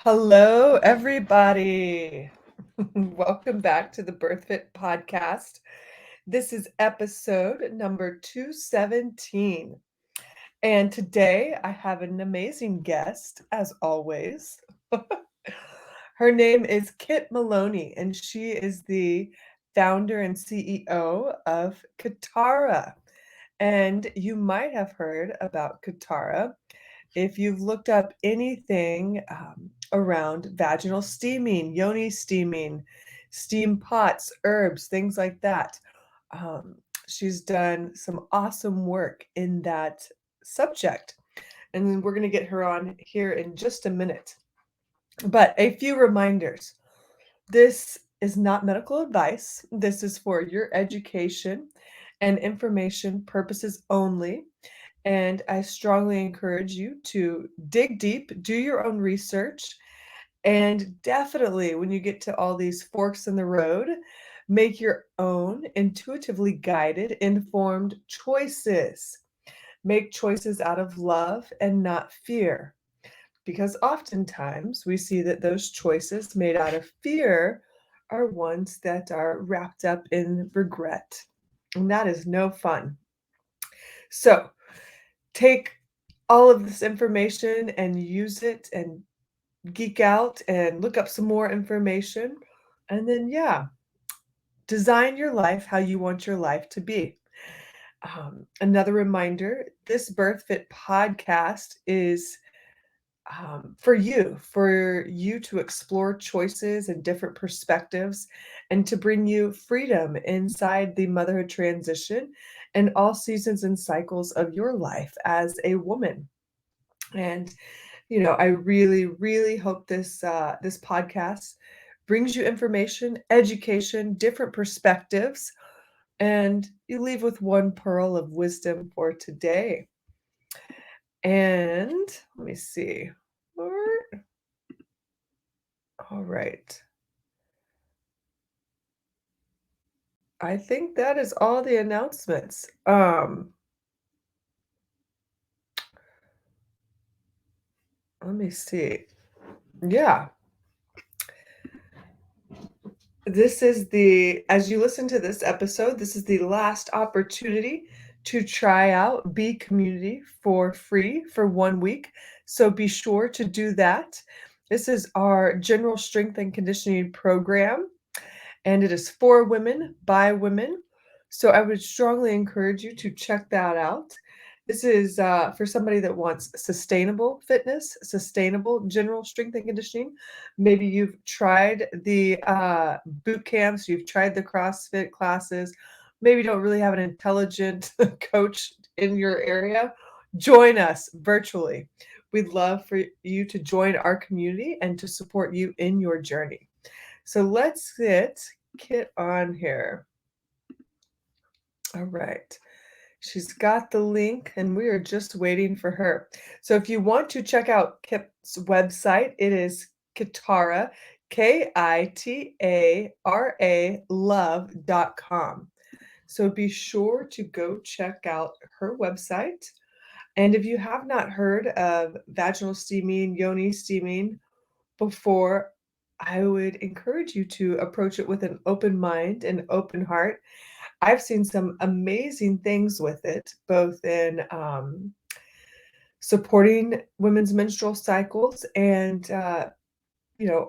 Hello, everybody. Welcome back to the BirthFit podcast. This is episode number 217. And today I have an amazing guest, as always. Her name is Kit Maloney, and she is the founder and CEO of Kitara. And you might have heard about Kitara if you've looked up anything around vaginal steaming, yoni steaming, steam pots, herbs, things like that. She's done some awesome work in that subject. And then we're going to get her on here in just a minute. But a few reminders. This is not medical advice. This is for your education and information purposes only. And I strongly encourage you to dig deep, do your own research, and definitely when you get to all these forks in the road, make your own intuitively guided, informed choices. Make choices out of love and not fear. Because oftentimes we see that those choices made out of fear are ones that are wrapped up in regret. And that is no fun. So, take all of this information and use it and geek out and look up some more information. And then, yeah, design your life how you want your life to be. Another reminder, this BirthFit podcast is for you to explore choices and different perspectives and to bring you freedom inside the motherhood transition and all seasons and cycles of your life as a woman. And I really, really hope this podcast brings you information, education, different perspectives, and you leave with one pearl of wisdom for today. And let me see. All right. I think that is all the announcements. Let me see. Yeah. As you listen to this episode, this is the last opportunity to try out B Community for free for 1 week. So be sure to do that. This is our general strength and conditioning program, and it is for women by women. So I would strongly encourage you to check that out. This is for somebody that wants sustainable fitness, sustainable general strength and conditioning. Maybe you've tried the boot camps, you've tried the CrossFit classes, maybe you don't really have an intelligent coach in your area. Join us virtually. We'd love for you to join our community and to support you in your journey. So let's get Kit on here. All right. She's got the link and we are just waiting for her. So if you want to check out Kit's website, it is Kitara, Kitara love.com. So be sure to go check out her website. And if you have not heard of vaginal steaming, yoni steaming before, I would encourage you to approach it with an open mind and open heart. I've seen some amazing things with it, both in supporting women's menstrual cycles and,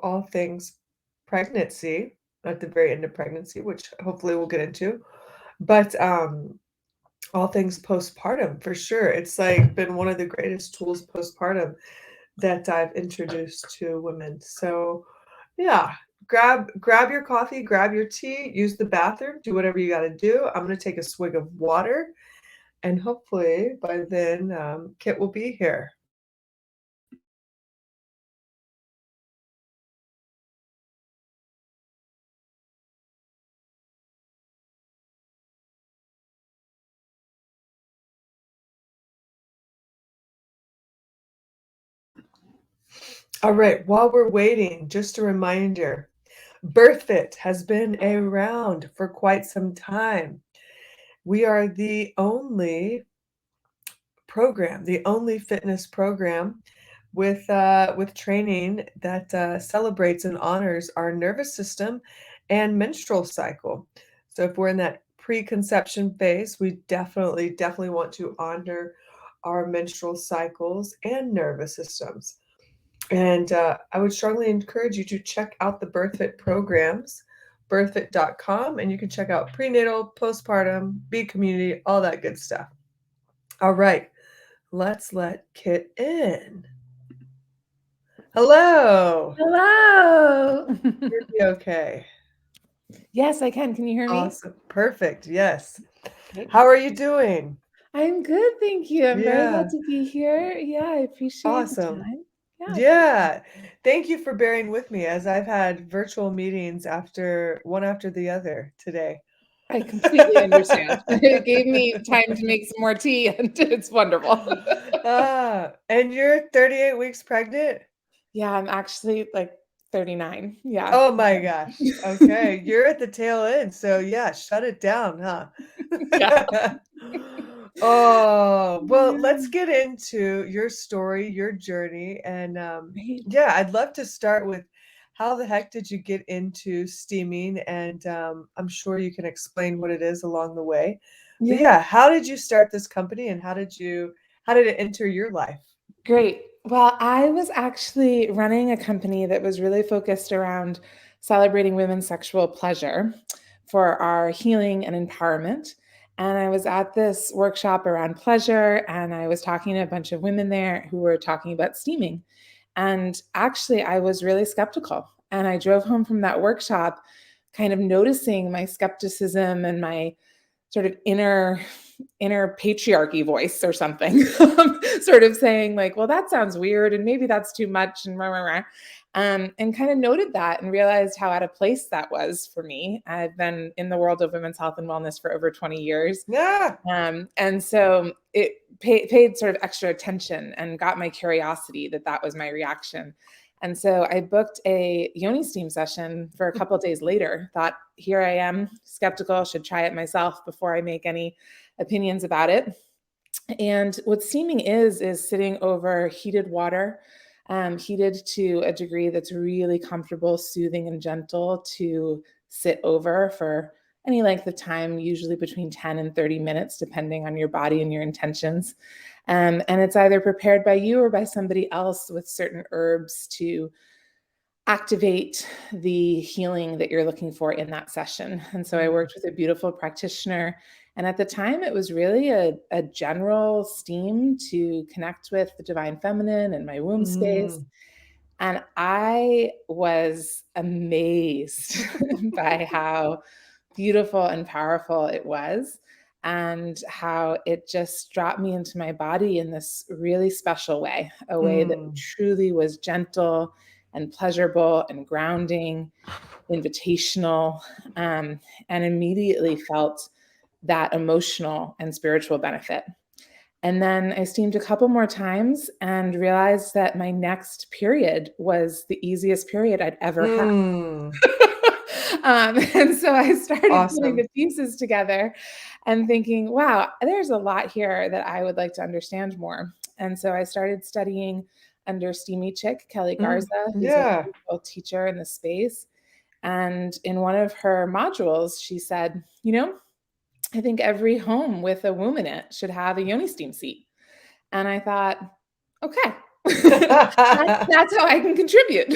all things pregnancy at the very end of pregnancy, which hopefully we'll get into. But all things postpartum, for sure. It's like been one of the greatest tools postpartum that I've introduced to women. So, yeah, grab your coffee, grab your tea, use the bathroom, do whatever you got to do. I'm going to take a swig of water, and hopefully by then Kit will be here. All right, while we're waiting, just a reminder, BirthFit has been around for quite some time. We are the only fitness program with training that celebrates and honors our nervous system and menstrual cycle. So if we're in that preconception phase, we definitely want to honor our menstrual cycles and nervous systems. And I would strongly encourage you to check out the BirthFit programs, birthfit.com, and you can check out prenatal, postpartum, B community, all that good stuff. All right, let's let Kit in. Hello. Hello. Hear me okay? Yes, I can. Can you hear me? Awesome. Perfect. Yes. Great. How are you doing? I'm good, thank you. I'm very glad Yeah. to be here. Yeah, I appreciate the Awesome. time. Yeah, Yeah. Thank you for bearing with me as I've had virtual meetings after the other today. I completely understand. It gave me time to make some more tea, and it's wonderful. And you're 38 weeks pregnant? Yeah, I'm actually like 39. Yeah. Oh my gosh. Okay. You're at the tail end. So yeah, shut it down, huh? Yeah. Oh, well, let's Yeah. get into your story, your journey. And Right. yeah, I'd love to start with how the heck did you get into steaming? And I'm sure you can explain what it is along the way. But Yeah. yeah, how did you start this company and how did it enter your life? Great. Well, I was actually running a company that was really focused around celebrating women's sexual pleasure for our healing and empowerment. And I was at this workshop around pleasure, and I was talking to a bunch of women there who were talking about steaming. And actually, I was really skeptical. And I drove home from that workshop kind of noticing my skepticism and my sort of inner patriarchy voice or something, sort of saying like, well, that sounds weird and maybe that's too much and rah, rah, rah. And kind of noted that and realized how out of place that was for me. I've been in the world of women's health and wellness for over 20 years. Yeah. And so it paid sort of extra attention and got my curiosity that was my reaction. And so I booked a yoni steam session for a couple of days later. Thought, here I am, skeptical, should try it myself before I make any opinions about it. And what steaming is sitting over heated water, heated to a degree that's really comfortable, soothing, and gentle to sit over for any length of time, usually between 10 and 30 minutes, depending on your body and your intentions. And it's either prepared by you or by somebody else with certain herbs to activate the healing that you're looking for in that session. And so I worked with a beautiful practitioner. And at the time, it was really a general steam to connect with the divine feminine and my womb space. Mm. And I was amazed by how beautiful and powerful it was, and how it just dropped me into my body in this really special way, a way that Mm. truly was gentle and pleasurable and grounding, invitational, and immediately felt that emotional and spiritual benefit. And then I steamed a couple more times and realized that my next period was the easiest period I'd ever had. Mm. And so I started putting Awesome. the pieces together and thinking, wow, there's a lot here that I would like to understand more. And so I started studying under Steamy Chick, Kelly Mm. Garza, who's a Yeah. wonderful teacher in the space. And in one of her modules, she said, you know, I think every home with a womb in it should have a yoni steam seat. And I thought, okay, that's how I can contribute.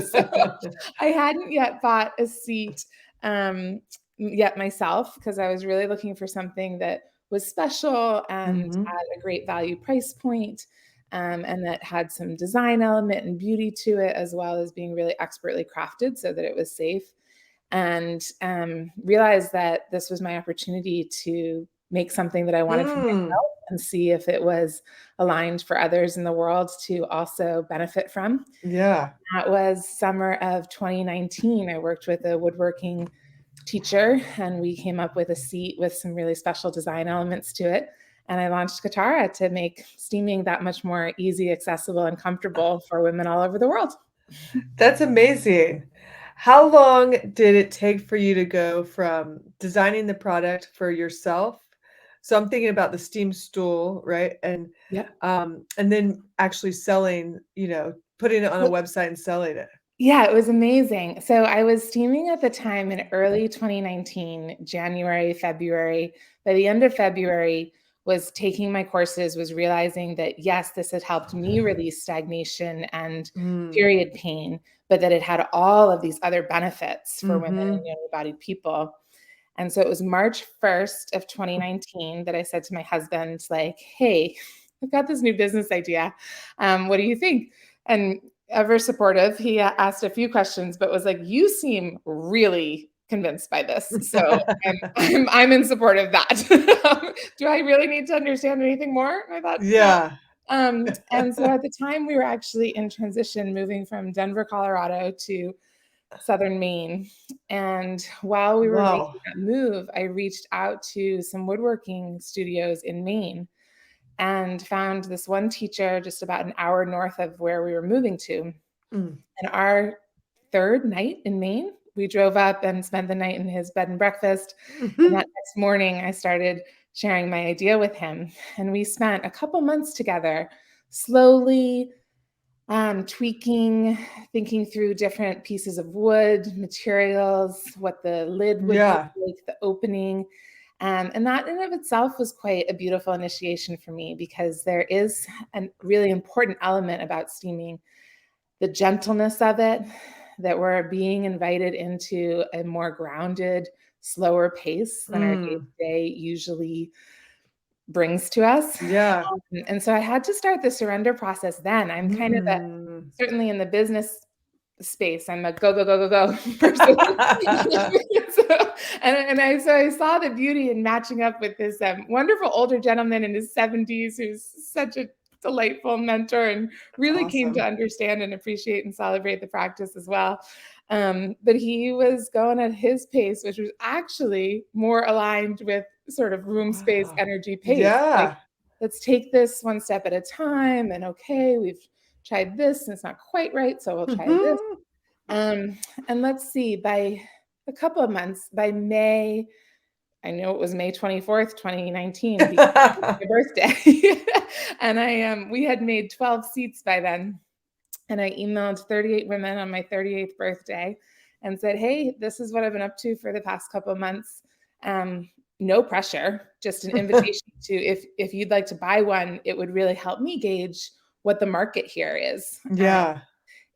So I hadn't yet bought a seat yet myself because I was really looking for something that was special and Mhm. at a great value price point, and that had some design element and beauty to it, as well as being really expertly crafted so that it was safe. And realized that this was my opportunity to make something that I wanted for Mm. myself and see if it was aligned for others in the world to also benefit from. Yeah. That was summer of 2019. I worked with a woodworking teacher, and we came up with a seat with some really special design elements to it. And I launched Kitara to make steaming that much more easy, accessible, and comfortable for women all over the world. That's amazing. How long did it take for you to go from designing the product for yourself? So I'm thinking about the steam stool, right? Yeah. And then actually selling, putting it on a website and selling it. Yeah, it was amazing. So I was steaming at the time in early 2019, January, February. By the end of February, was taking my courses, was realizing that yes, this had helped me release stagnation and period pain, but that it had all of these other benefits for women and yoni-bodied people. And so it was March 1st of 2019 that I said to my husband, like, hey, I've got this new business idea. What do you think? And ever supportive, he asked a few questions, but was like, you seem really convinced by this. So I'm in support of that. Do I really need to understand anything more? I thought, no. Yeah. And so at the time we were actually in transition, moving from Denver, Colorado to Southern Maine. And while we were Wow. making that move, I reached out to some woodworking studios in Maine and found this one teacher just about an hour north of where we were moving to. Mm. And our third night in Maine, we drove up and spent the night in his bed and breakfast. And that next morning, I started sharing my idea with him. And we spent a couple months together, slowly tweaking, thinking through different pieces of wood, materials, what the lid would look Yeah. like, the opening. And that in of itself was quite a beautiful initiation for me, because there is a really important element about steaming, the gentleness of it, that we're being invited into a more grounded, slower pace than our day-to-day usually brings to us. Yeah. And so I had to start the surrender process then. I'm kind of certainly in the business space, I'm a go, go, go, go, go person. So I saw the beauty in matching up with this wonderful older gentleman in his 70s who's such a delightful mentor and really came to understand and appreciate and celebrate the practice as well. But he was going at his pace, which was actually more aligned with sort of room space energy pace. Like, Yeah. let's take this one step at a time. And okay, we've tried this and it's not quite right, so we'll try this. And let's see, by a couple of months, by May, I know it was May 24th, 2019, because it was my birthday. And we had made 12 seats by then. And I emailed 38 women on my 38th birthday and said, hey, this is what I've been up to for the past couple of months. No pressure, just an invitation to, if you'd like to buy one, it would really help me gauge what the market here is. Yeah.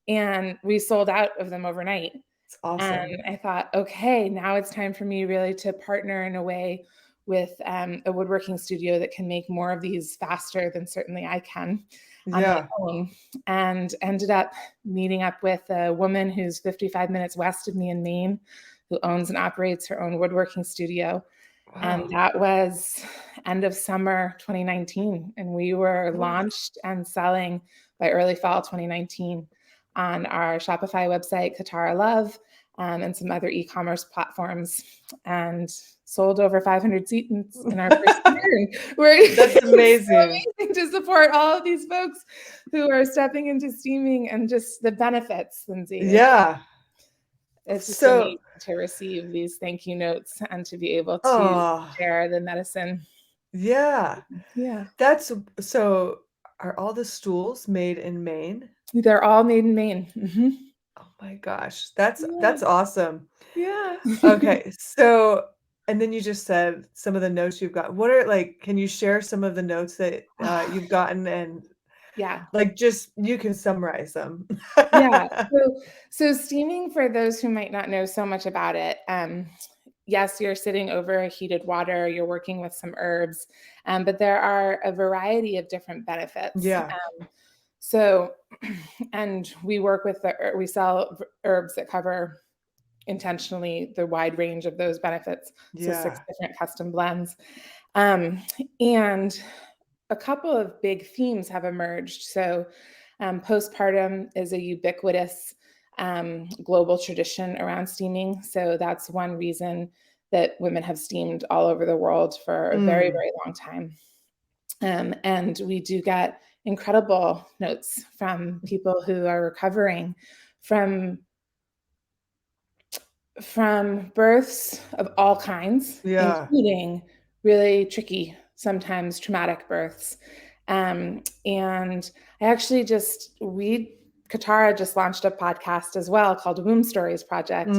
And we sold out of them overnight. It's awesome. And I thought, okay, now it's time for me really to partner in a way with a woodworking studio that can make more of these faster than certainly I can on my own. And ended up meeting up with a woman who's 55 minutes west of me in Maine, who owns and operates her own woodworking studio. Wow. And that was end of summer 2019. And we were launched and selling by early fall 2019 on our Shopify website, Kitara Love, and some other e-commerce platforms, and sold over 500 seats in our first year. That's amazing. So amazing to support all of these folks who are stepping into steaming and just the benefits, Lindsay. Yeah. It's just amazing to receive these thank you notes and to be able to share the medicine. Yeah. Yeah. So are all the stools made in Maine? They're all made in Maine. Mm-hmm. Oh my gosh. That's awesome. Yeah. Okay. So, and then you just said some of the notes you've got. What are can you share some of the notes that you've gotten, and just you can summarize them. Yeah. So steaming, for those who might not know so much about it, yes, you're sitting over heated water, you're working with some herbs, but there are a variety of different benefits. Yeah. So, and we sell herbs that cover intentionally the wide range of those benefits. So 6 different custom blends. And a couple of big themes have emerged. So postpartum is a ubiquitous global tradition around steaming. So that's one reason that women have steamed all over the world for a very, very long time. And we do get incredible notes from people who are recovering from births of all kinds, including really tricky, sometimes traumatic births. And I actually Kitara just launched a podcast as well called Womb Stories Project.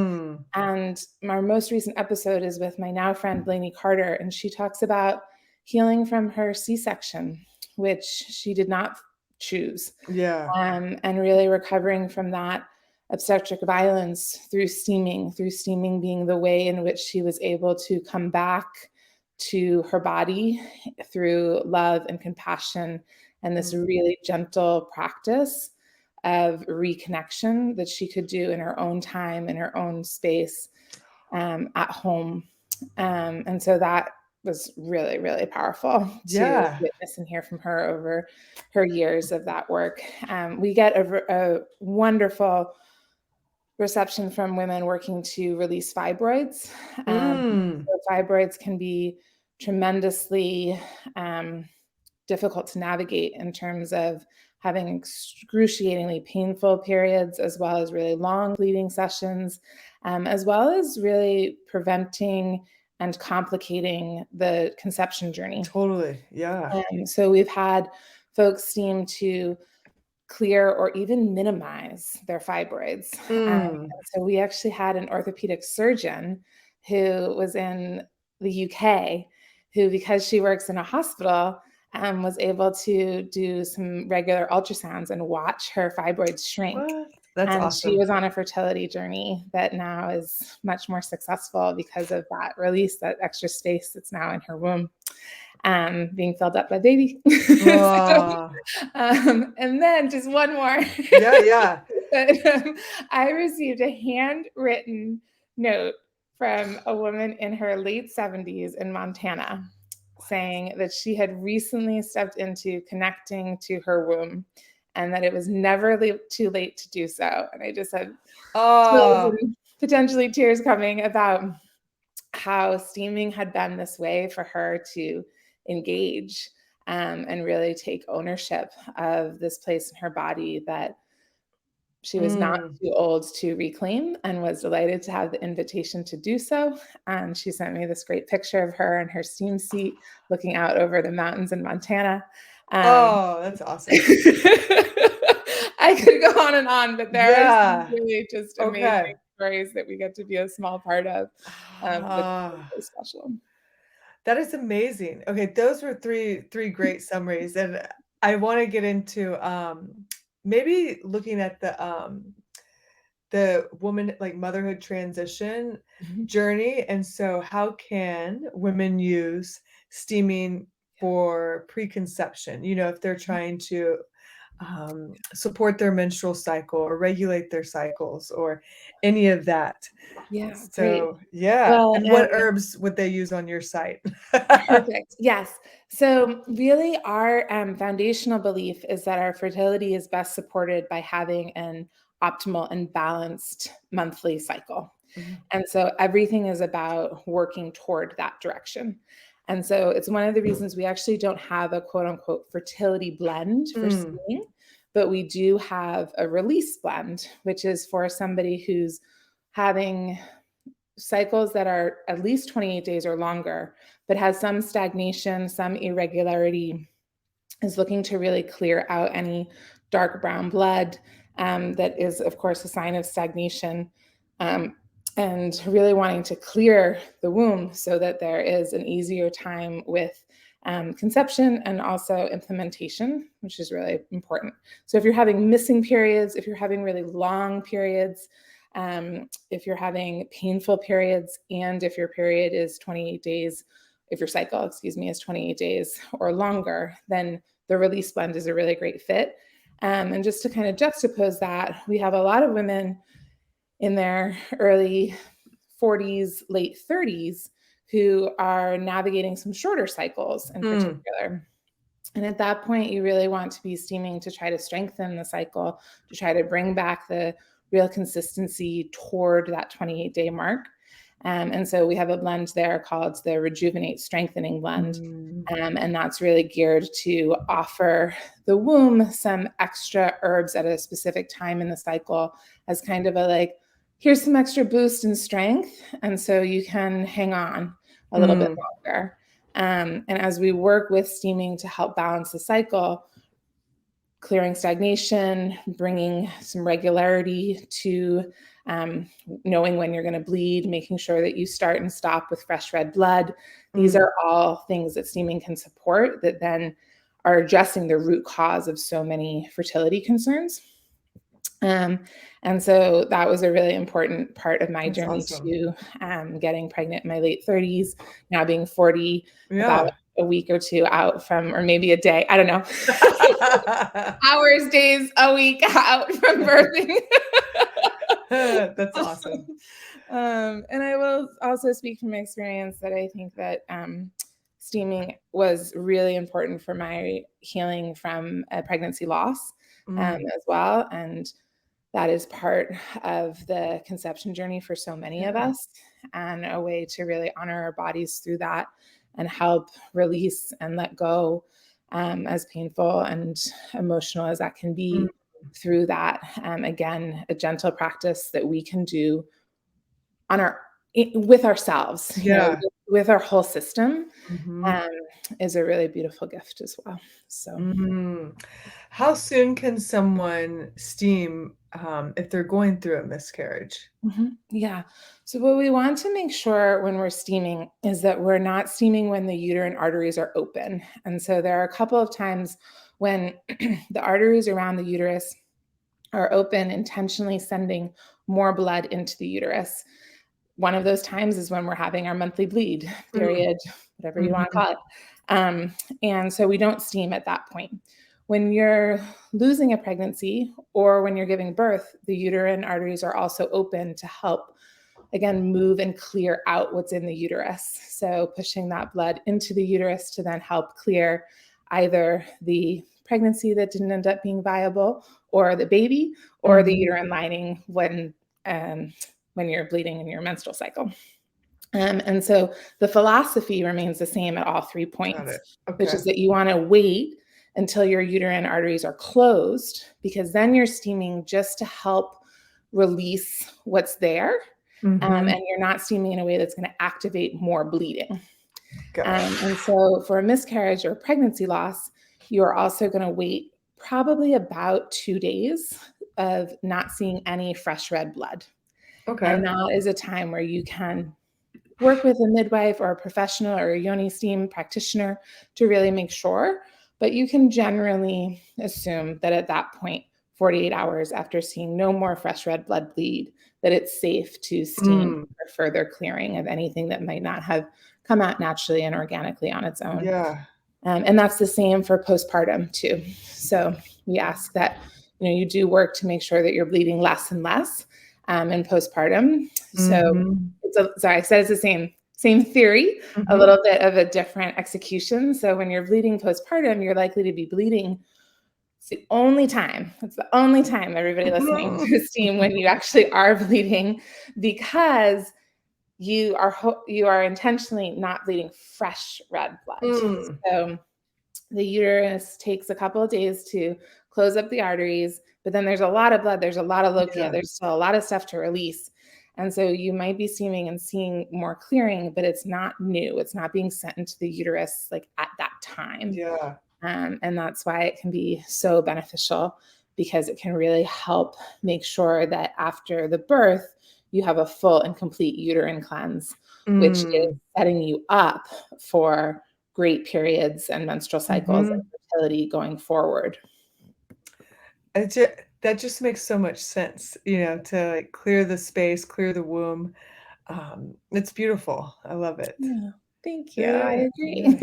And my most recent episode is with my now friend, Blaney Carter, and she talks about healing from her C-section, which she did not choose. Yeah. And really recovering from that obstetric violence through steaming being the way in which she was able to come back to her body through love and compassion and this really gentle practice of reconnection that she could do in her own time, in her own space, at home. And so that was really, really powerful to witness and hear from her over her years of that work. We get a wonderful reception from women working to release fibroids. So fibroids can be tremendously difficult to navigate in terms of having excruciatingly painful periods, as well as really long bleeding sessions, as well as really preventing and complicating the conception journey. Totally. Yeah. So we've had folks steam to clear or even minimize their fibroids. So we actually had an orthopedic surgeon who was in the UK who, because she works in a hospital, was able to do some regular ultrasounds and watch her fibroids shrink. What? That's and awesome. She was on a fertility journey that now is much more successful because of that release, that extra space that's now in her womb, being filled up by baby. And then just one more. Yeah. I received a handwritten note from a woman in her late 70s in Montana saying that she had recently stepped into connecting to her womb and that it was never too late to do so. And I just had potentially tears coming about how steaming had been this way for her to engage and really take ownership of this place in her body that she was not too old to reclaim, and was delighted to have the invitation to do so. And she sent me this great picture of her in her steam seat looking out over the mountains in Montana. That's awesome. I could go on and on, but there are some really just amazing stories that we get to be a small part of. That's really special. That is amazing. Okay, those were three great summaries, and I want to get into maybe looking at the woman, like, motherhood transition journey. And so how can women use steaming for preconception, if they're trying to support their menstrual cycle or regulate their cycles or any of that? Yeah, So great. yeah. Well, And what herbs would they use on your site? Perfect. Yes. So really our foundational belief is that our fertility is best supported by having an optimal and balanced monthly cycle. And so everything is about working toward that direction. And so it's one of the reasons we actually don't have a quote unquote fertility blend for steaming, but we do have a release blend, which is for somebody who's having cycles that are at least 28 days or longer, but has some stagnation, some irregularity, is looking to really clear out any dark brown blood that is, of course, a sign of stagnation, and really wanting to clear the womb so that there is an easier time with conception and also implementation, which is really important. So if you're having missing periods, if you're having really long periods, if you're having painful periods, and if your period is 28 days, if your cycle, is 28 days or longer, then the release blend is a really great fit. And just to kind of juxtapose that, we have a lot of women in their early 40s, late 30s, who are navigating some shorter cycles in particular. And at that point, you really want to be steaming to try to strengthen the cycle, to try to bring back the real consistency toward that 28-day mark. And so we have a blend there called the Rejuvenate Strengthening Blend. And that's really geared to offer the womb some extra herbs at a specific time in the cycle as kind of a like, here's some extra boost and strength. And so you can hang on a little bit longer. And as we work with steaming to help balance the cycle, clearing stagnation, bringing some regularity to knowing when you're going to bleed, making sure that you start and stop with fresh red blood. These are all things that steaming can support that then are addressing the root cause of so many fertility concerns. And so that was a really important part of my journey to getting pregnant in my late 30s, now being 40, about a week or two out from, or maybe a day, I don't know, hours, days, a week out from birthing. That's awesome. And I will also speak from experience that I think that steaming was really important for my healing from a pregnancy loss as well. And that is part of the conception journey for so many of us, and a way to really honor our bodies through that and help release and let go, as painful and emotional as that can be through that. Again, a gentle practice that we can do with ourselves, with our whole system, is a really beautiful gift as well. So, how soon can someone steam if they're going through a miscarriage? Yeah. So what we want to make sure when we're steaming is that we're not steaming when the uterine arteries are open. And so there are a couple of times when the arteries around the uterus are open, intentionally sending more blood into the uterus. One of those times is when we're having our monthly bleed, period, whatever you want to call it. And so we don't steam at that point. When you're losing a pregnancy or when you're giving birth, the uterine arteries are also open to help, again, move and clear out what's in the uterus. So pushing that blood into the uterus to then help clear either the pregnancy that didn't end up being viable, or the baby, or the uterine lining when you're bleeding in your menstrual cycle. And so the philosophy remains the same at all 3 points, which is that you want to wait until your uterine arteries are closed, because then you're steaming just to help release what's there. And you're not steaming in a way that's going to activate more bleeding. And so for a miscarriage or pregnancy loss, you're also going to wait probably about 2 days of not seeing any fresh red blood. And that is a time where you can work with a midwife or a professional or a yoni steam practitioner to really make sure. But you can generally assume that at that point, 48 hours after seeing no more fresh red blood bleed, that it's safe to steam for further clearing of anything that might not have come out naturally and organically on its own. And that's the same for postpartum too. So we ask that you do work to make sure that you're bleeding less and less in postpartum. So sorry, I said it's the same theory, a little bit of a different execution. So when you're bleeding postpartum, you're likely to be bleeding. It's the only time everybody listening to steam when you actually are bleeding, because you are intentionally not bleeding fresh red blood. So the uterus takes a couple of days to close up the arteries, but then there's a lot of blood, there's a lot of lochia, there's still a lot of stuff to release. And so you might be steaming and seeing more clearing, but it's not new. It's not being sent into the uterus like at that time. And that's why it can be so beneficial, because it can really help make sure that after the birth, you have a full and complete uterine cleanse, which is setting you up for great periods and menstrual cycles and fertility going forward. That just makes so much sense, to like clear the space, clear the womb. It's beautiful. I love it. Thank you. I agree.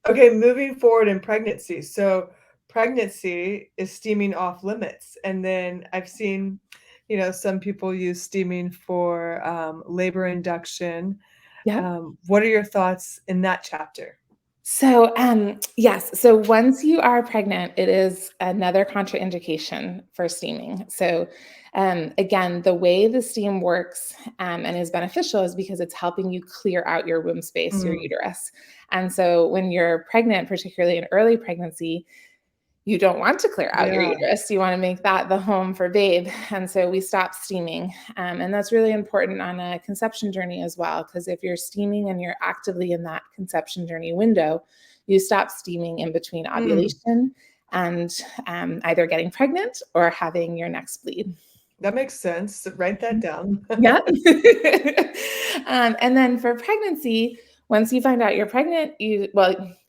Okay, moving forward in pregnancy. So pregnancy is steaming off limits. And then I've seen, some people use steaming for labor induction. What are your thoughts in that chapter? So, yes. So once you are pregnant, it is another contraindication for steaming. So, again, the way the steam works and is beneficial is because it's helping you clear out your womb space, your uterus. And so when you're pregnant, particularly in early pregnancy, you don't want to clear out your Yeah. uterus. You want to make that the home for babe. And so we stop steaming. And that's really important on a conception journey as well, because if you're steaming and you're actively in that conception journey window, you stop steaming in between ovulation and either getting pregnant or having your next bleed. That makes sense. Write that down. Yeah. And then for pregnancy, once you find out you're pregnant, you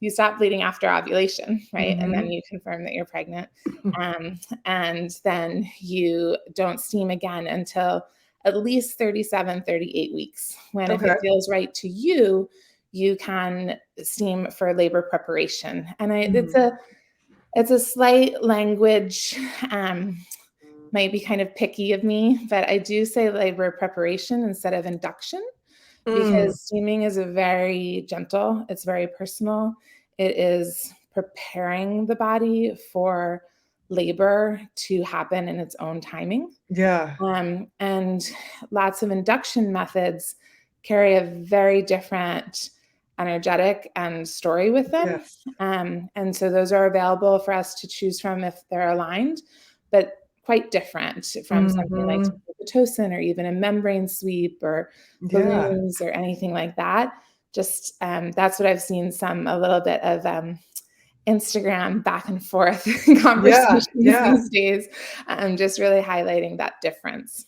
stop bleeding after ovulation, right? And then you confirm that you're pregnant. And then you don't steam again until at least 37, 38 weeks. When if it feels right to you, you can steam for labor preparation. And it's a slight language, might be kind of picky of me, but I do say labor preparation instead of induction, because steaming is a very gentle, it's very personal. It is preparing the body for labor to happen in its own timing. Yeah. And lots of induction methods carry a very different energetic and story with them. Yes. And so those are available for us to choose from if they're aligned, but quite different from something like Pitocin or even a membrane sweep or balloons or anything like that. Just that's what I've seen a little bit of Instagram back and forth conversations these days, just really highlighting that difference.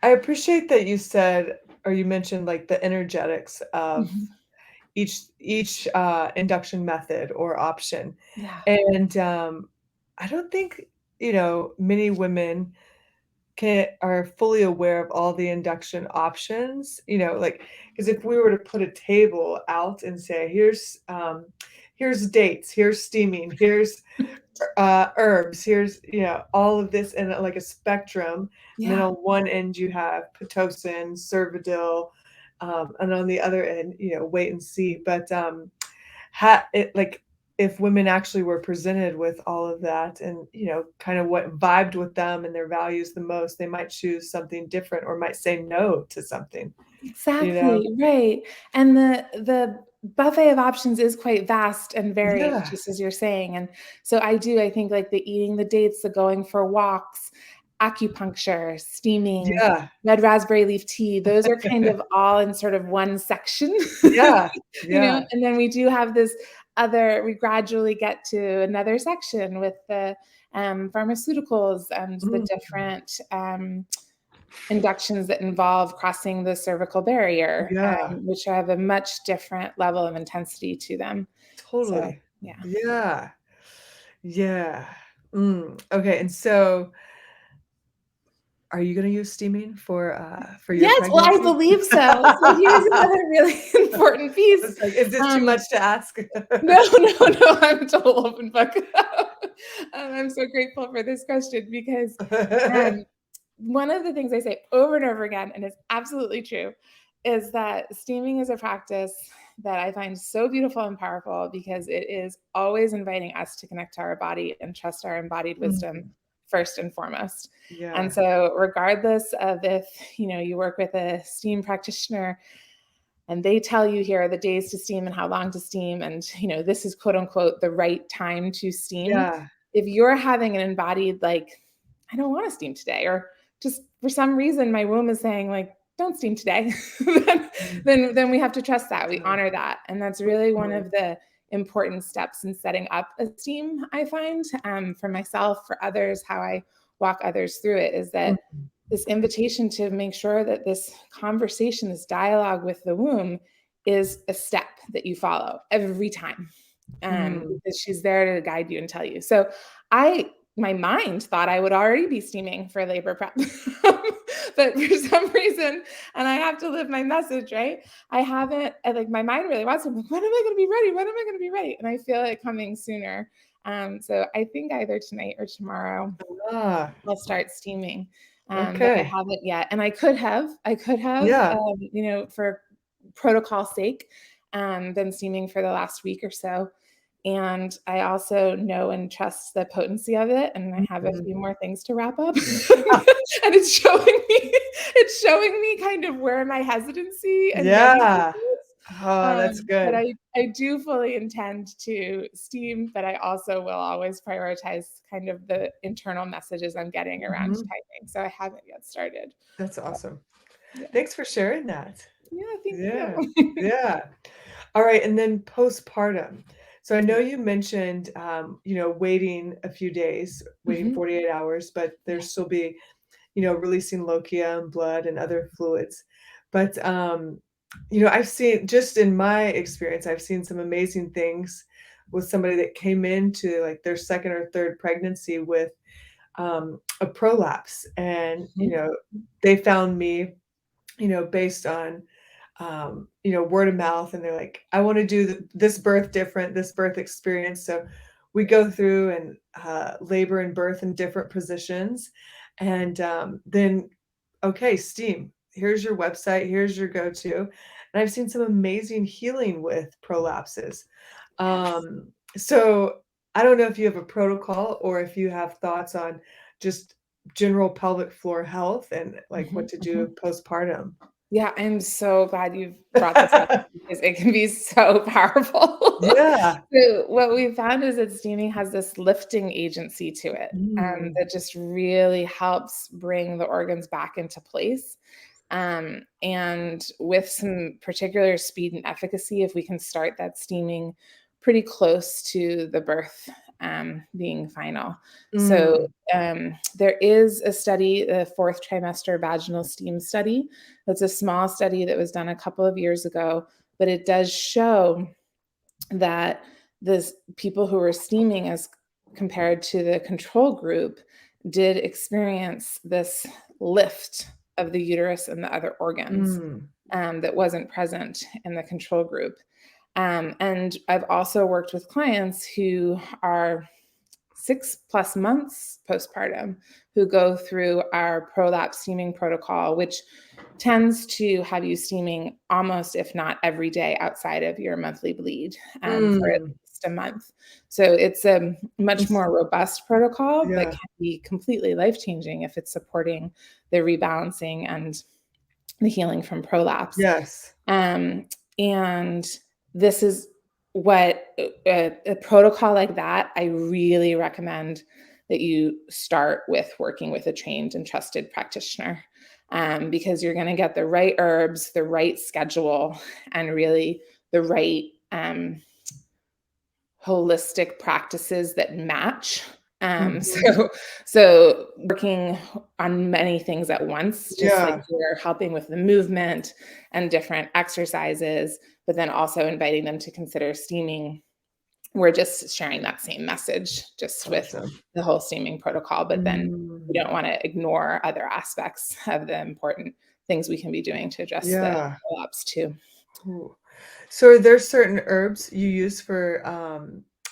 I appreciate that you said, or you mentioned like the energetics of each induction method or option. Yeah. And I don't think, many women are fully aware of all the induction options, like, because if we were to put a table out and say, here's dates, here's steaming, here's herbs, here's, all of this in like a spectrum. And then on one end you have Pitocin, Cervidil, and on the other end, wait and see. But if women actually were presented with all of that and, kind of what vibed with them and their values the most, they might choose something different or might say no to something. Exactly, right. And the buffet of options is quite vast and varied, just as you're saying. And so I think like the eating the dates, the going for walks, acupuncture, steaming, red raspberry leaf tea, those are kind of all in sort of one section. And then we do have we gradually get to another section with the pharmaceuticals and the different inductions that involve crossing the cervical barrier, which have a much different level of intensity to them. Totally. So, Yeah. Okay. And so are you going to use steaming for your yes, pregnancy? well, I believe so. So here's another really important piece. Is this too much to ask? No, I'm a total open book. I'm so grateful for this question because one of the things I say over and over again, and it's absolutely true, is that steaming is a practice that I find so beautiful and powerful because it is always inviting us to connect to our body and trust our embodied wisdom first and foremost. And so regardless of if, you work with a steam practitioner and they tell you here are the days to steam and how long to steam, and, this is quote unquote the right time to steam. If you're having an embodied, like, I don't want to steam today, or just for some reason my womb is saying like, don't steam today, then we have to trust that. We honor that. And that's really one of the important steps in setting up a steam, I find, for myself, for others, how I walk others through it, is that this invitation to make sure that this conversation, this dialogue with the womb is a step that you follow every time. Because she's there to guide you and tell you. So my mind thought I would already be steaming for labor prep, but for some reason, and I have to live my message, right? I haven't, like, my mind really wants to, when am I going to be ready? When am I going to be ready? And I feel it coming sooner. So I think either tonight or tomorrow, I'll start steaming. But I haven't yet. And I could have, for protocol's sake, been steaming for the last week or so. And I also know and trust the potency of it. And I have a few more things to wrap up. And it's showing me kind of where my hesitancy and Oh, that's But good. I do fully intend to steam, but I also will always prioritize kind of the internal messages I'm getting around Mhm. timing. So I haven't yet started. That's But awesome. yeah. Thanks for sharing that. Yeah, thank Yeah. you. Yeah. All right, and then postpartum. So I know Yeah. you mentioned, waiting a few days, waiting Mhm. 48 hours, but Yeah. there's still be, releasing lochia and blood and other fluids. But, I've seen just in my experience, I've seen some amazing things with somebody that came into like their second or third pregnancy with a prolapse. And, Mhm. they found me, based on word of mouth, and they're like, I want to do this birth different, this birth experience. So we go through and labor and birth in different positions. And then, okay, steam, here's your website, here's your go-to. And I've seen some amazing healing with prolapses. Yes. So I don't know if you have a protocol or if you have thoughts on just general pelvic floor health and like what Mhm. to do Mhm. postpartum. Yeah, I'm so glad you've brought this up because it can be so powerful. Yeah. So what we found is that steaming has this lifting agency to it, Mm. that just really helps bring the organs back into place. And with some particular speed and efficacy, if we can start that steaming pretty close to the birth being final. So Mm. there is a study, the fourth trimester vaginal steam study. That's a small study that was done a couple of years ago, but it does show that this people who were steaming as compared to the control group did experience this lift of the uterus and the other organs Mm. that wasn't present in the control group. And I've also worked with clients who are 6+ months postpartum who go through our prolapse steaming protocol, which tends to have you steaming almost, if not every day, outside of your monthly bleed for at Mm. least a month. So it's a much It's more robust protocol, but yeah. can be completely life changing if it's supporting the rebalancing and the healing from prolapse. Yes. Um, and this is what a protocol like that, I really recommend that you start with working with a trained and trusted practitioner, because you're going to get the right herbs, the right schedule, and really the right holistic practices that match. Mhm. So working on many things at once, just like Yeah. you're helping with the movement and different exercises, but then also inviting them to consider steaming. We're just sharing that same message just with Awesome. the whole steaming protocol, but then we Mm. don't want to ignore other aspects of the important things we can be doing to address the Yeah. collapse too. Ooh. So are there certain herbs you use for,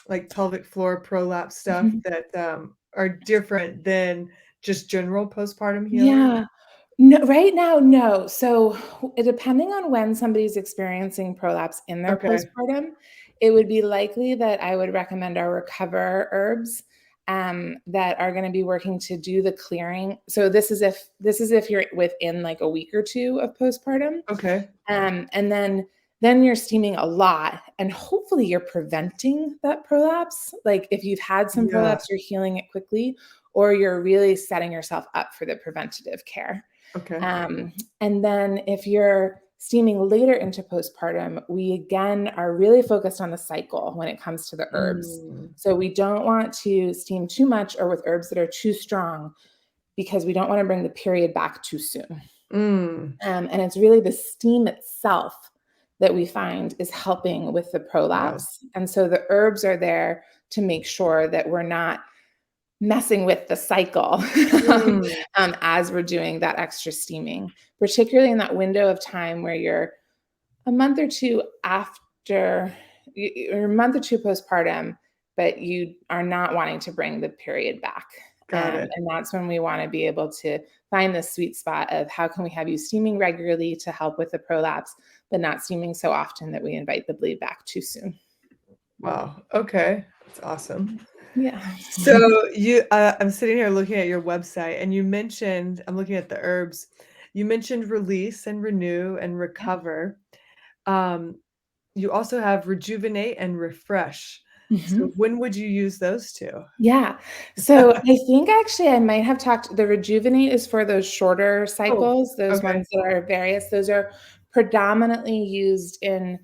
like, pelvic floor prolapse stuff that, are different than just general postpartum healing? Yeah. No, right now, no. So, depending on when somebody's experiencing prolapse in their Okay. postpartum, it would be likely that I would recommend our recover herbs that are going to be working to do the clearing. So this is if you're within like a week or two of postpartum, Okay. and then you're steaming a lot, and hopefully you're preventing that prolapse. Like if you've had some Yeah. prolapse, you're healing it quickly, or you're really setting yourself up for the preventative care. Okay. And then if you're steaming later into postpartum, we again are really focused on the cycle when it comes to the herbs. Mm. So we don't want to steam too much or with herbs that are too strong because we don't want to bring the period back too soon. Mm. And it's really the steam itself that we find is helping with the Wow. prolapse. And so the herbs are there to make sure that we're not messing with the cycle Mm. as we're doing that extra steaming, particularly in that window of time where you're a month or two after, or a month or two postpartum, but you are not wanting to bring the period back. Got it. And that's when we want to be able to find the sweet spot of how can we have you steaming regularly to help with the prolapse, but not steaming so often that we invite the bleed back too soon. Wow. Okay. That's awesome. Yeah. So I'm sitting here looking at your website, and you mentioned, I'm looking at the herbs. You mentioned release and renew and Yeah. recover. You also have Rejuvenate and Refresh. So Mhm. when would you use those 2? Yeah. So I think actually I might have talked the Rejuvenate is for those shorter Oh, cycles, those okay. ones that are various. Those are predominantly used in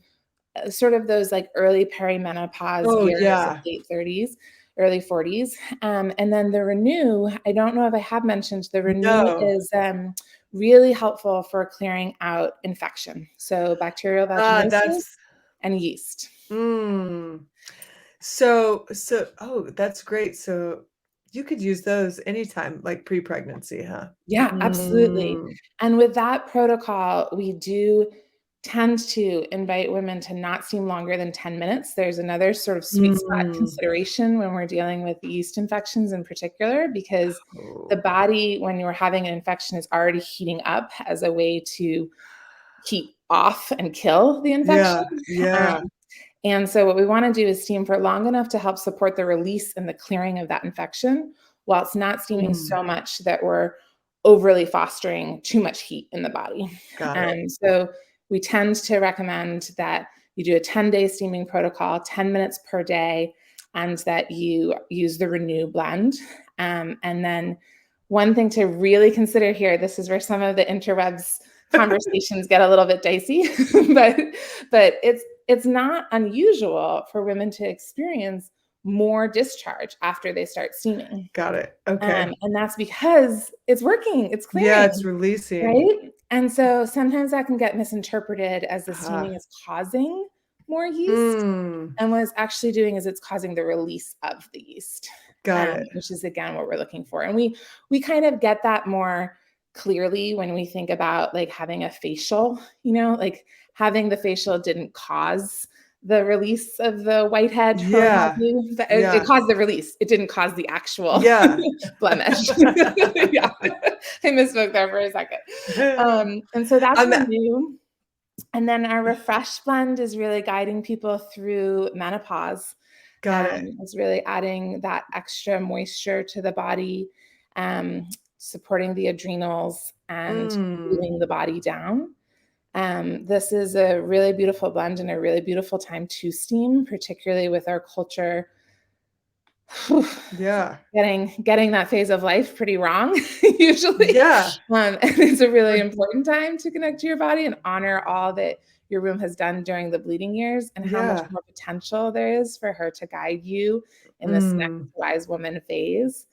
sort of those like early perimenopause Oh, years, like yeah. late 30s, early 40s. And then the Renew, I don't know if I have mentioned, the Renew No. is really helpful for clearing out infection. So bacterial vaginosis That's and yeast. mm. So oh, that's great. So you could use those anytime, like pre-pregnancy, huh? Yeah, absolutely. Mm. And with that protocol, we do tend to invite women to not steam longer than 10 minutes. There's another sort of sweet spot Mm. consideration when we're dealing with yeast infections in particular, because the Oh. body, when you're having an infection, is already heating up as a way to keep off and kill the infection. Yeah, Um, yeah. and so what we wanna do is steam for long enough to help support the release and the clearing of that infection, while it's not steaming Mm. so much that we're overly fostering too much heat in the body. Got it. And so we tend to recommend that you do a 10-day steaming protocol, 10 minutes per day, and that you use the Renew blend. And then one thing to really consider here, this is where some of the interwebs conversations get a little bit dicey, but it's not unusual for women to experience more discharge after they start steaming. Got it. Okay. And that's because it's working, it's Yeah, it's clearing, releasing. right? And so sometimes that can get misinterpreted as the steaming Ah. is causing more yeast. Mm. And what it's actually doing is it's causing the release of the yeast, Got it. which is again what we're looking for. And we kind of get that more clearly when we think about like having a facial, like having the facial didn't cause the release of the whitehead or what have Yeah. you. But it Yeah. caused the release. It didn't cause the actual Yeah. blemish. Yeah, I misspoke there for a second. And so that's I'm Renew. And then our Refresh blend is really guiding people through menopause. got it. It's really adding that extra moisture to the body, supporting the adrenals and Mm. cooling the body down. This is a really beautiful blend and a really beautiful time to steam, particularly with our culture Yeah. getting that phase of life pretty wrong usually. Yeah. And it's a really For important time to connect to your body and honor all that your womb has done during the bleeding years and how much yeah. more potential there is for her to guide you in this next Mm. wise woman phase.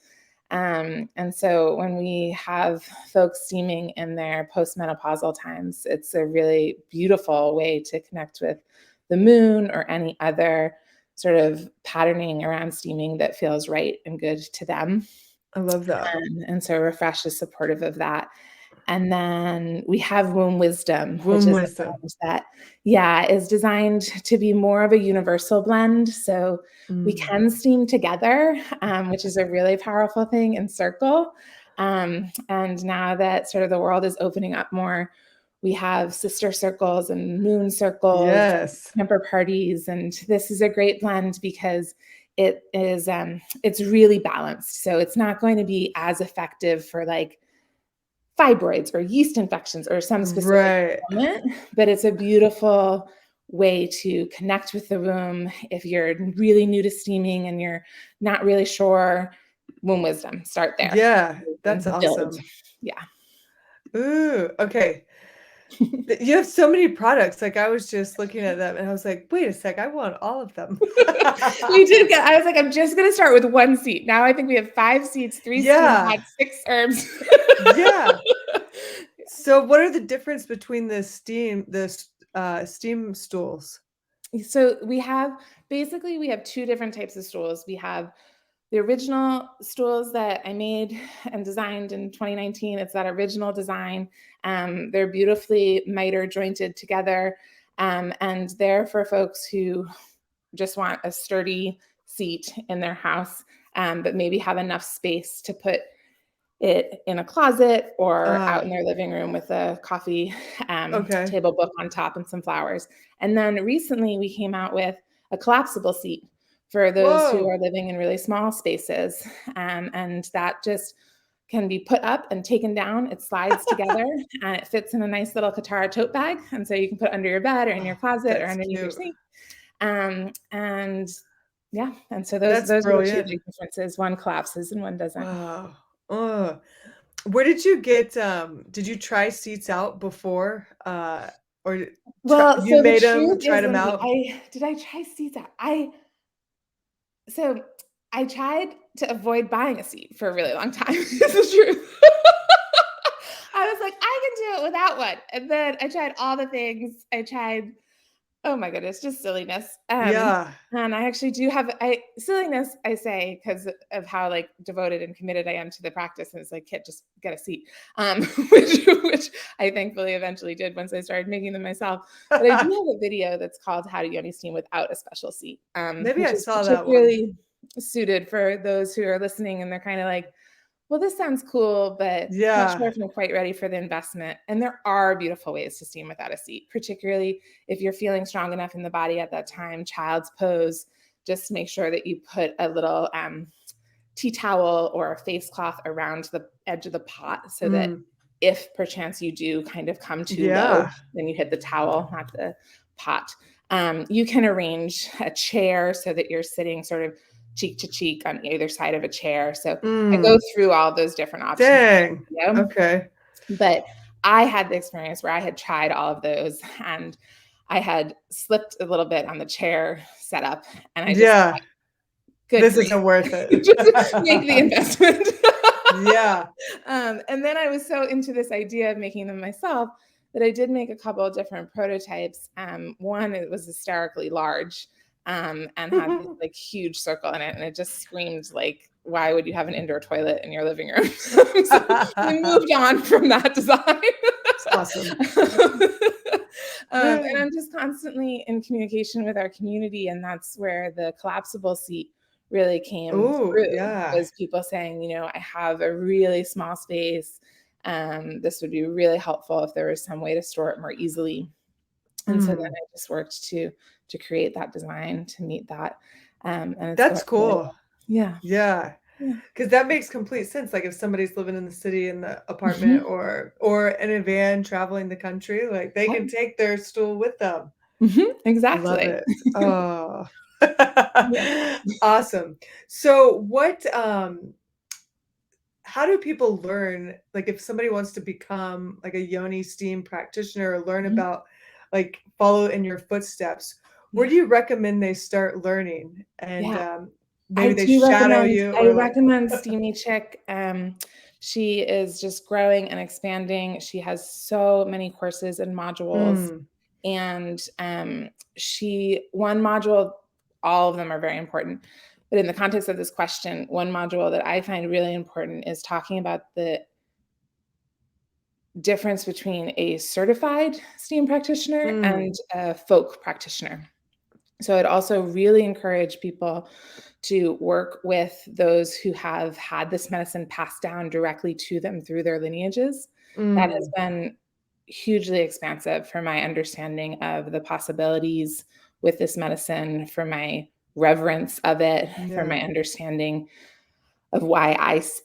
And so when we have folks steaming in their postmenopausal times, it's a really beautiful way to connect with the moon or any other sort of patterning around steaming that feels right and good to them. I love that. And so Refresh is supportive of that. And then we have Womb Wisdom, which Womb is a wisdom. blend that, yeah, is designed to be more of a universal blend. So we Mm. can steam together, which is a really powerful thing in circle. And now that sort of the world is opening up more, we have sister circles and moon circles, Yes. camper parties, and this is a great blend because it's really balanced. So it's not going to be as effective for like fibroids or yeast infections or some specific Right. ailment, but it's a beautiful way to connect with the womb. If you're really new to steaming and you're not really sure, Womb Wisdom, start there Yeah, that's and build. awesome. Yeah. Ooh, okay. You have so many products, like, I was just looking at them and I was like, "Wait a sec, I want all of them." We did get, I was like, I'm just going to start with one seat. Now I think we have 5 seats, 3 steam Yeah, pods, 6 herbs. yeah. So what are the difference between steam stools? So we have basically we have 2 different types of stools. We have the original stools that I made and designed in 2019. It's that original design. They're beautifully miter jointed together, and they're for folks who just want a sturdy seat in their house, but maybe have enough space to put it in a closet or out Ah, in their living room with a coffee okay. table book on top and some flowers. And then recently we came out with a collapsible seat for those who Whoa. are living in really small spaces. And that just can be put up and taken down. It slides together and it fits in a nice little Kitara tote bag. And so you can put it under your bed or in your closet or underneath your sink. And yeah, and so those are the two big differences. One collapses and one doesn't. Wow. Where did you get, did you try seats out before, or you made them, tried them out? Did I try seats out? So I tried to avoid buying a seat for a really long time. Is the truth. I was like, I can do it without one. And then I tried all the things. I tried, oh my goodness, just silliness. Yeah. And I actually do have silliness, I say, because of how like devoted and committed I am to the practice. And it's like, Kit, just get a seat, which I thankfully eventually did once I started making them myself. But I do have a video that's called How to Yoni Steam Without a Special Seat. Maybe I saw that one. Particularly suited for those who are listening and they're kind of like, well, this sounds cool, but not sure if I'm quite ready for the investment. And there are beautiful ways to steam without a seat, particularly if you're feeling strong enough in the body at that time. Child's pose, just make sure that you put a little tea towel or a face cloth around the edge of the pot so that if perchance you do kind of come too low, then you hit the towel, not the pot. You can arrange a chair so that you're sitting sort of cheek to cheek on either side of a chair. So I go through all those different options. Dang. Okay. But I had the experience where I had tried all of those and I had slipped a little bit on the chair setup. And I just thought, this isn't worth it. Just make the investment. Yeah. And then I was so into this idea of making them myself that I did make a couple of different prototypes. One, it was hysterically large. And had this like huge circle in it, and it just screamed like, why would you have an indoor toilet in your living room? So we moved on from that design. That's awesome. And I'm just constantly in communication with our community, and that's where the collapsible seat really came through. Was people saying, you know, I have a really small space. This would be really helpful if there was some way to store it more easily. And so then I just worked to create that design to meet that. And that's cool. Yeah. Because that makes complete sense. Like if somebody's living in the city in the apartment or in a van traveling the country, like they can take their stool with them. Exactly. I love it. Oh, awesome. So what, how do people learn, like if somebody wants to become like a yoni steam practitioner or learn about, like follow in your footsteps, where do you recommend they start learning? And maybe they shadow you? I recommend Steamy Chick. She is just growing and expanding. She has so many courses and modules. And one module, all of them are very important. But in the context of this question, one module that I find really important is talking about the difference between a certified steam practitioner and a folk practitioner. So I'd also really encourage people to work with those who have had this medicine passed down directly to them through their lineages. That has been hugely expansive for my understanding of the possibilities with this medicine, for my reverence of it, for my understanding of why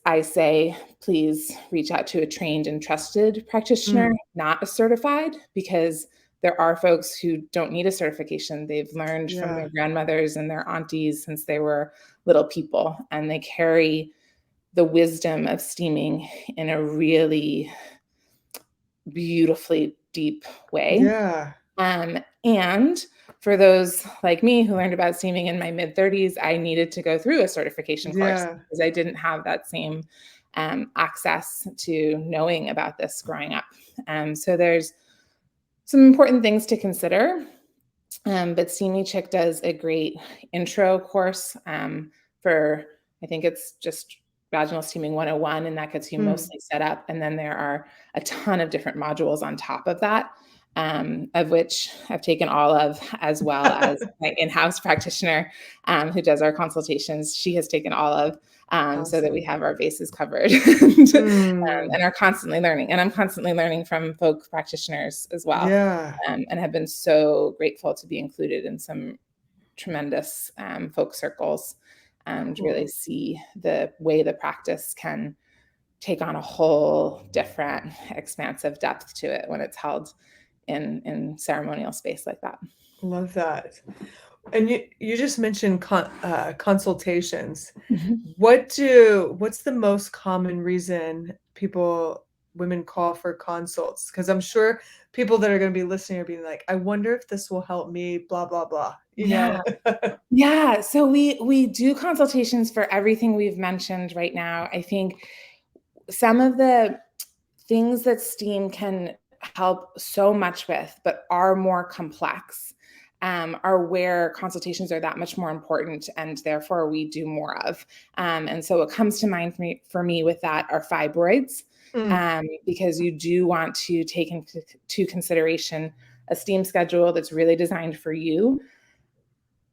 I say, please reach out to a trained and trusted practitioner, not a certified, because there are folks who don't need a certification. They've learned from their grandmothers and their aunties since they were little people, and they carry the wisdom of steaming in a really beautifully deep way. And for those like me who learned about steaming in my mid-30s, I needed to go through a certification course because I didn't have that same access to knowing about this growing up. So there's some important things to consider. But Steamy Chick does a great intro course for, I think it's just Vaginal Steaming 101, and that gets you mostly set up. And then there are a ton of different modules on top of that, of which I've taken all of, as well as my in-house practitioner who does our consultations. She has taken all of, so that we have our bases covered and are constantly learning. And I'm constantly learning from folk practitioners as well, and have been so grateful to be included in some tremendous folk circles to really see the way the practice can take on a whole different expansive depth to it when it's held in ceremonial space like that. Love that. And you just mentioned consultations. Mhm. What's the most common reason women call for consults? Because I'm sure people that are going to be listening are being like, I wonder if this will help me, blah, blah, blah, you Yeah. know? Yeah. So we do consultations for everything we've mentioned right now. I think some of the things that STEAM can help so much with, but are more complex, are where consultations are that much more important, and therefore we do more of. And so what comes to mind for me with that are fibroids, Mm. because you do want to take into consideration a STEAM schedule that's really designed for you,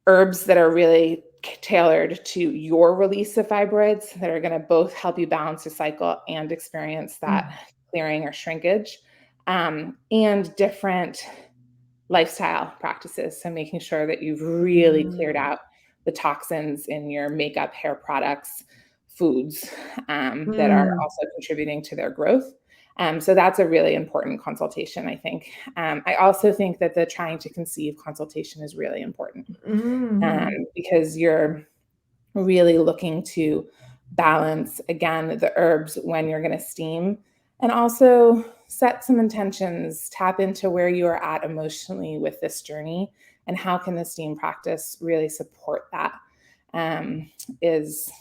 herbs that are really tailored to your release of fibroids that are going to both help you balance your cycle and experience that clearing or shrinkage, and different lifestyle practices. So making sure that you've really cleared out the toxins in your makeup, hair products, foods, that are also contributing to their growth. So that's a really important consultation, I think. I also think that the trying to conceive consultation is really important, because you're really looking to balance, again, the herbs when you're going to steam, and also set some intentions, tap into where you are at emotionally with this journey, and how can the steam practice really support that, is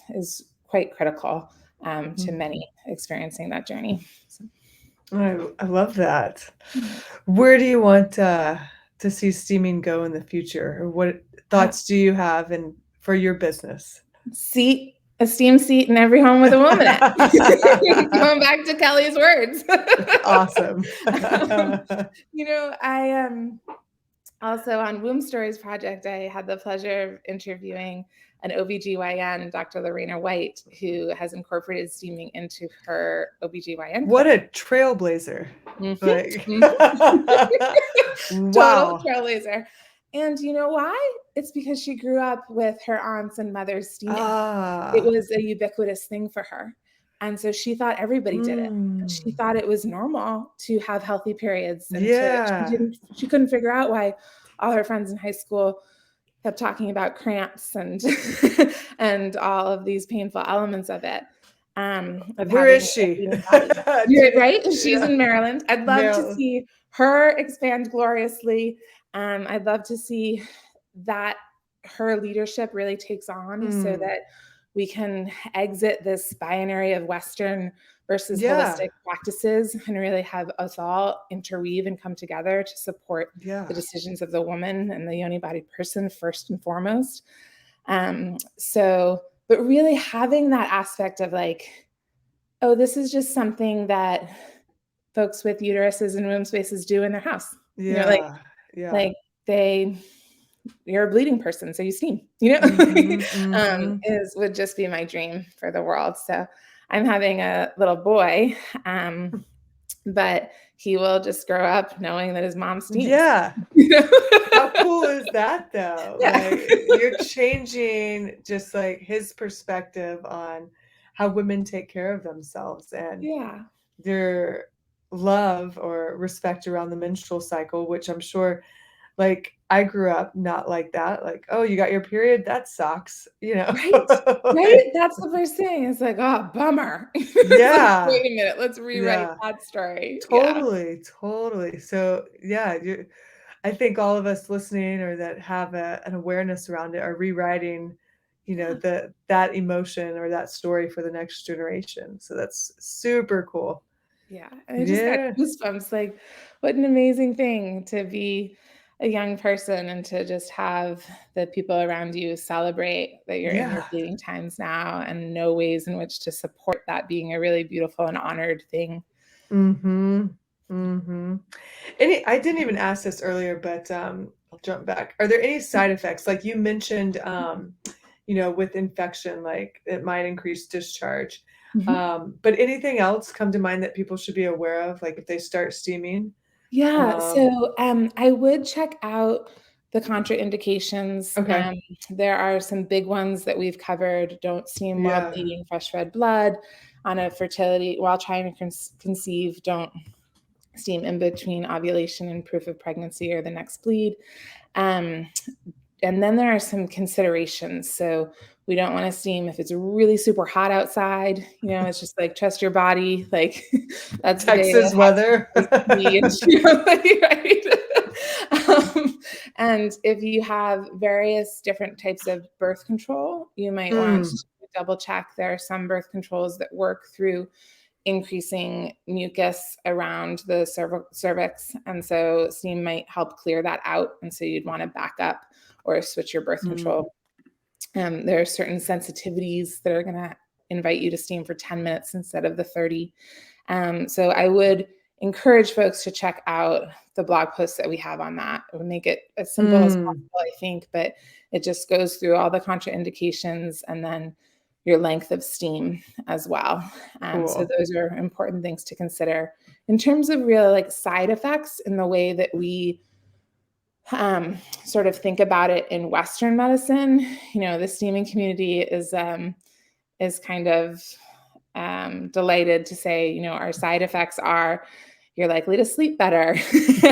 quite critical to many experiencing that journey. So. I love that. Where do you want to see steaming go in the future? Or what thoughts do you have for your business? A steam seat in every home with a woman in it. Going back to Kelly's words. Awesome. I also on Womb Stories Project, I had the pleasure of interviewing an OBGYN, Dr. Lorena White, who has incorporated steaming into her OBGYN. What a trailblazer. Like, Total wow. trailblazer. And you know why? It's because she grew up with her aunts and mothers steaming. It was a ubiquitous thing for her. And so she thought everybody did it. She thought it was normal to have healthy periods. And she couldn't figure out why all her friends in high school kept talking about cramps and and all of these painful elements of it. Where is she? Right? She's in Maryland. I'd love to see her expand gloriously. I'd love to see that her leadership really takes on, so that we can exit this binary of Western versus holistic practices and really have us all interweave and come together to support the decisions of the woman and the yoni body person first and foremost. But really having that aspect of like, oh, this is just something that folks with uteruses and womb spaces do in their house. Like you're a bleeding person, so you steam, would just be my dream for the world. So I'm having a little boy, but he will just grow up knowing that his mom steams. Yeah. How cool is that though? Yeah. Like you're changing just like his perspective on how women take care of themselves and their love or respect around the menstrual cycle, which I'm sure like I grew up not like that. Like, oh, you got your period? That sucks, Right? That's the first thing. It's like, oh, bummer. Yeah. Wait a minute, let's rewrite that story. Totally. So yeah, I think all of us listening or that have an awareness around it are rewriting, that emotion or that story for the next generation. So that's super cool. Yeah. And I just got goosebumps. Like, what an amazing thing to be a young person and to just have the people around you celebrate that you're in your bleeding times now and know ways in which to support that being a really beautiful and honored thing. I didn't even ask this earlier, but I'll jump back. Are there any side effects? Like you mentioned, with infection, like it might increase discharge. But anything else come to mind that people should be aware of, like if they start steaming? Yeah. So I would check out the contraindications. Okay. There are some big ones that we've covered. Don't steam while bleeding fresh red blood. on a fertility while trying to conceive. Don't steam in between ovulation and proof of pregnancy or the next bleed. And then there are some considerations. So we don't want to steam if it's really super hot outside. It's just like, trust your body. Like that's Texas weather. Right? And if you have various different types of birth control, you might want to double check. There are some birth controls that work through increasing mucus around the cervix. And so steam might help clear that out. And so you'd want to back up or switch your birth control. There are certain sensitivities that are going to invite you to steam for 10 minutes instead of the 30. So I would encourage folks to check out the blog posts that we have on that. It would make it as simple as possible, I think, but it just goes through all the contraindications and then your length of steam as well. Cool. So those are important things to consider in terms of real like side effects in the way that we sort of think about it in Western medicine. The steaming community is kind of delighted to say, our side effects are you're likely to sleep better, feel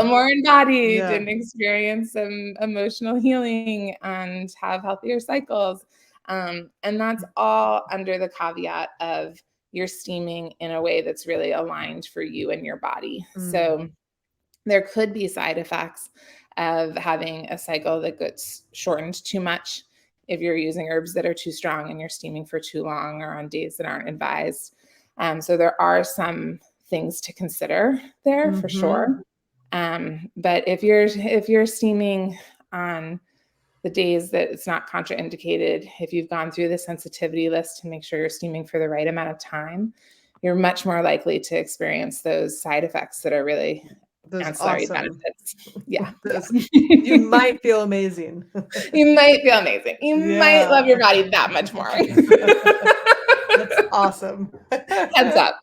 more embodied, and experience some emotional healing and have healthier cycles. And that's all under the caveat of you're steaming in a way that's really aligned for you and your body. So there could be side effects of having a cycle that gets shortened too much if you're using herbs that are too strong and you're steaming for too long or on days that aren't advised. So there are some things to consider there for sure. But if you're steaming on the days that it's not contraindicated, if you've gone through the sensitivity list to make sure you're steaming for the right amount of time, you're much more likely to experience those side effects that are really those ancillary benefits. Yeah. You might feel amazing. You might feel amazing. You might love your body that much more. That's awesome. Heads up.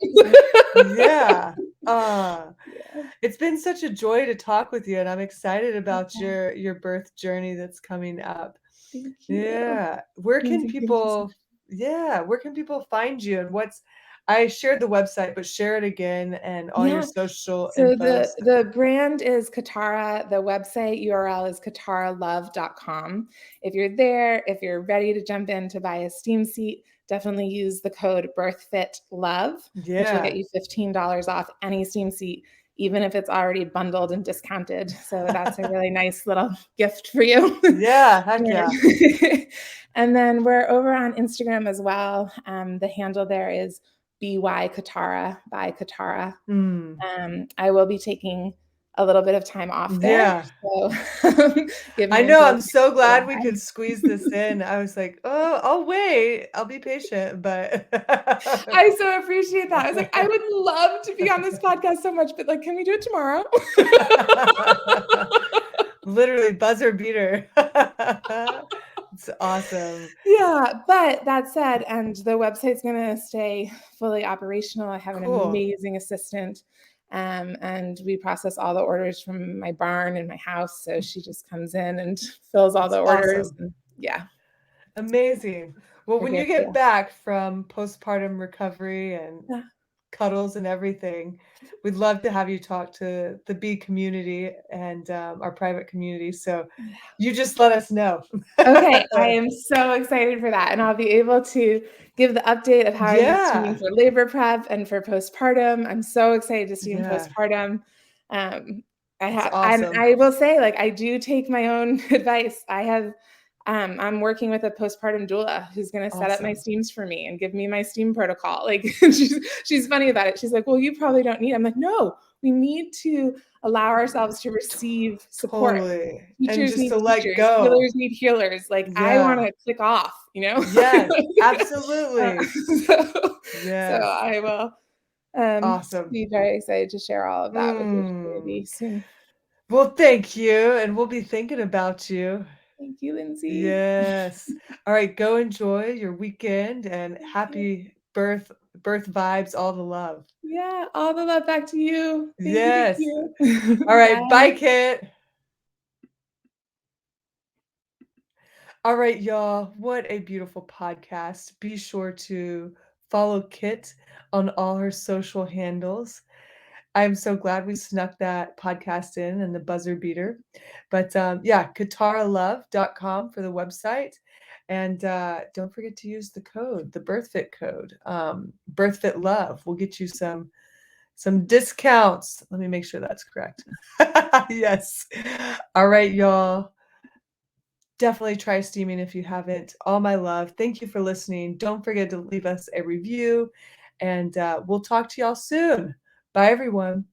It's been such a joy to talk with you, and I'm excited about your birth journey that's coming up. Thank you. Where can people find you, and I shared the website, but share it again and all your social info. So the brand is Kitara. The website URL is kitaralove.com. If you're there, if you're ready to jump in to buy a steam seat, definitely use the code BIRTHFITLOVE, which will get you $15 off any steam seat, even if it's already bundled and discounted. So that's a really nice little gift for you. Heck yeah. And then we're over on Instagram as well. The handle there is BY Kitara by Kitara. I will be taking a little bit of time off there. So I know. I'm so glad we could squeeze this in. I was like, oh, I'll wait. I'll be patient. But I so appreciate that. I was like, I would love to be on this podcast so much, but like, can we do it tomorrow? Literally buzzer beater. It's awesome. But that said, and the website's going to stay fully operational. I have an amazing assistant, and we process all the orders from my barn and my house. So she just comes in and fills all the orders. Awesome. And, amazing. Well, when you get back from postpartum recovery and cuddles and everything, we'd love to have you talk to the B community and our private community. So you just let us know. Okay, I am so excited for that. And I'll be able to give the update of how I'm steaming for labor prep and for postpartum. I'm so excited to steam postpartum. Awesome. I will say, like, I do take my own advice. I'm working with a postpartum doula who's going to set up my steams for me and give me my steam protocol. Like she's funny about it. She's like, well, you probably don't need it. I'm like, no, we need to allow ourselves to receive support. Totally. Teachers and just need to let teachers, go. Healers need healers. Like I want to click off, Yes, absolutely. So I will awesome. be very excited to share all of that with your community soon. Well, thank you. And we'll be thinking about you. Thank you, Lindsay. Yes. All right. Go enjoy your weekend and happy birth vibes, all the love. Yeah. All the love back to you. Thank you. All right. Bye, Kit. All right, y'all. What a beautiful podcast. Be sure to follow Kit on all her social handles. I'm so glad we snuck that podcast in and the buzzer beater. But yeah, kitaralove.com for the website. And don't forget to use the code, the BirthFit code, BirthFit Love. We'll get you some discounts. Let me make sure that's correct. Yes. All right, y'all. Definitely try steaming if you haven't. All my love. Thank you for listening. Don't forget to leave us a review, and we'll talk to y'all soon. Bye, everyone.